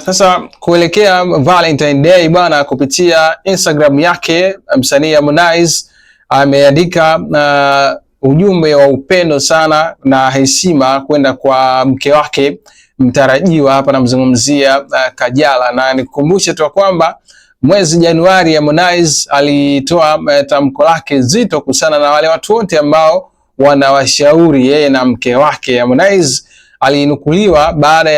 Sasa kuelekea Valentine Day bwana, kupitia Instagram yake msanii Harmonize ameandika ujumbe wa upendo sana na heshima kwenda kwa mke wake mtarajiwa. Hapa namzungumzia Kajala, na nikukumbushe tu kwamba mwezi Januari Harmonize alitoa tamko lake zito kuhusiana na wale watu wote ambao wanawashauri yeye na mke wake. Harmonize alinukuliwa baada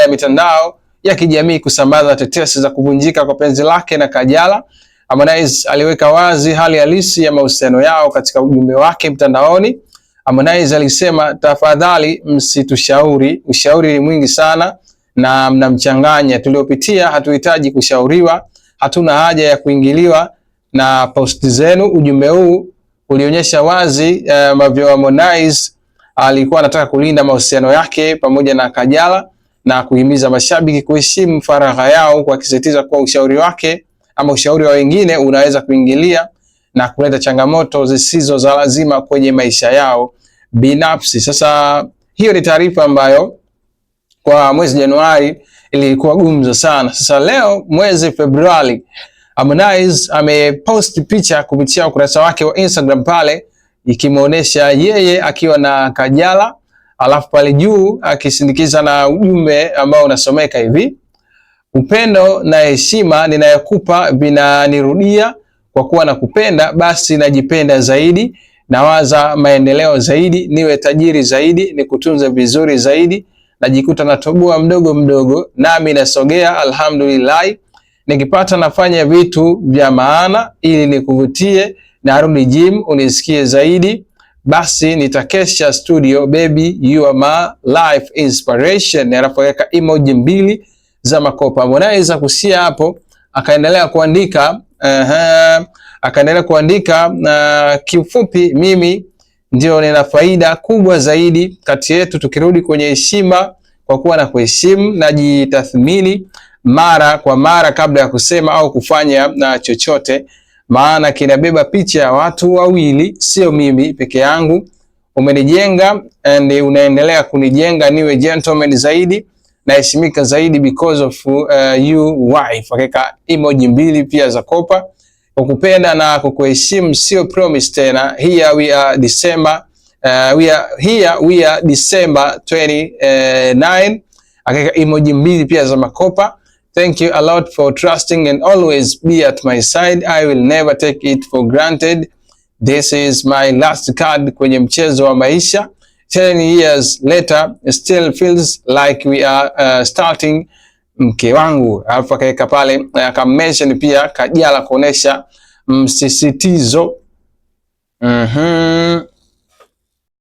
ya mitandao ya kijamii kusambaza tetesi za kuvunjika kwa penzi lake na Kajala. Harmonize aliweka wazi hali halisi ya mahusiano yao katika ujumbe wake mtandaoni. Harmonize alisema, tafadhali msitushauri, ushauri ni mwingi sana na mnamchanganya. Tuliopitia hatuhitaji kushauriwa, hatuna haja ya kuingiliwa na posti zenu. Ujumbe huu ulionyesha wazi ambavyo Harmonize alikuwa anataka kulinda mahusiano yake pamoja na Kajala na kuhimiza mashabiki kuheshimu faragha yao, kwa kusisitiza kuwa ushauri wake ama ushauri wa wengine unaweza kuingilia na kuleta changamoto zisizo za lazima kwenye maisha yao binafsi. Sasa hiyo ni taarifa ambayo kwa mwezi Januari ilikuwa gumzo sana. Sasa leo mwezi Februari, Harmonize amepost picha kupitia ukurasa wake wa Instagram pale, ikimuonesha yeye akiwa na Kajala, alafu pale juu akisindikiza na ujumbe ambao unasomeka hivi: upendo na heshima ninayokupa vinanirudia, kwa kuwa nakupenda basi najipenda zaidi, nawaza maendeleo zaidi, niwe tajiri zaidi, nikutunze vizuri zaidi, najikuta natoboa mdogo mdogo, nami nasogea alhamdulillah, nikipata nafanya vitu vya maana ili nikuvutie, narudi gym unisikie zaidi, basi nitakesha studio, baby you are my life inspiration. Anapoweka emoji mbili za makopa. Harmonize kusia hapo akaendelea kuandika kiufupi, mimi ndio nina faida kubwa zaidi kati yetu, tukirudi kwenye heshima, kwa kuwa na kuheshimu, najitathmini mara kwa mara kabla ya kusema au kufanya na chochote, maana kinabeba picha ya watu wawili, sio mimi peke yangu. Umenijenga and unaendelea kunijenga niwe gentleman zaidi, naheshimika zaidi because of you wife. Akaweka emoji mbili pia za kopa. Kukupenda na kukuheshimu sio promise tena. Here we are December we are December 29. Akaweka emoji mbili pia za makopa. Thank you a lot for trusting and always be at my side. I will never take it for granted. This is my last card kwenye mchezo wa maisha. 10 years later still feels like we are starting, mke wangu. Alafu akaweka pale akamention pia Kajala kuonesha msisitizo.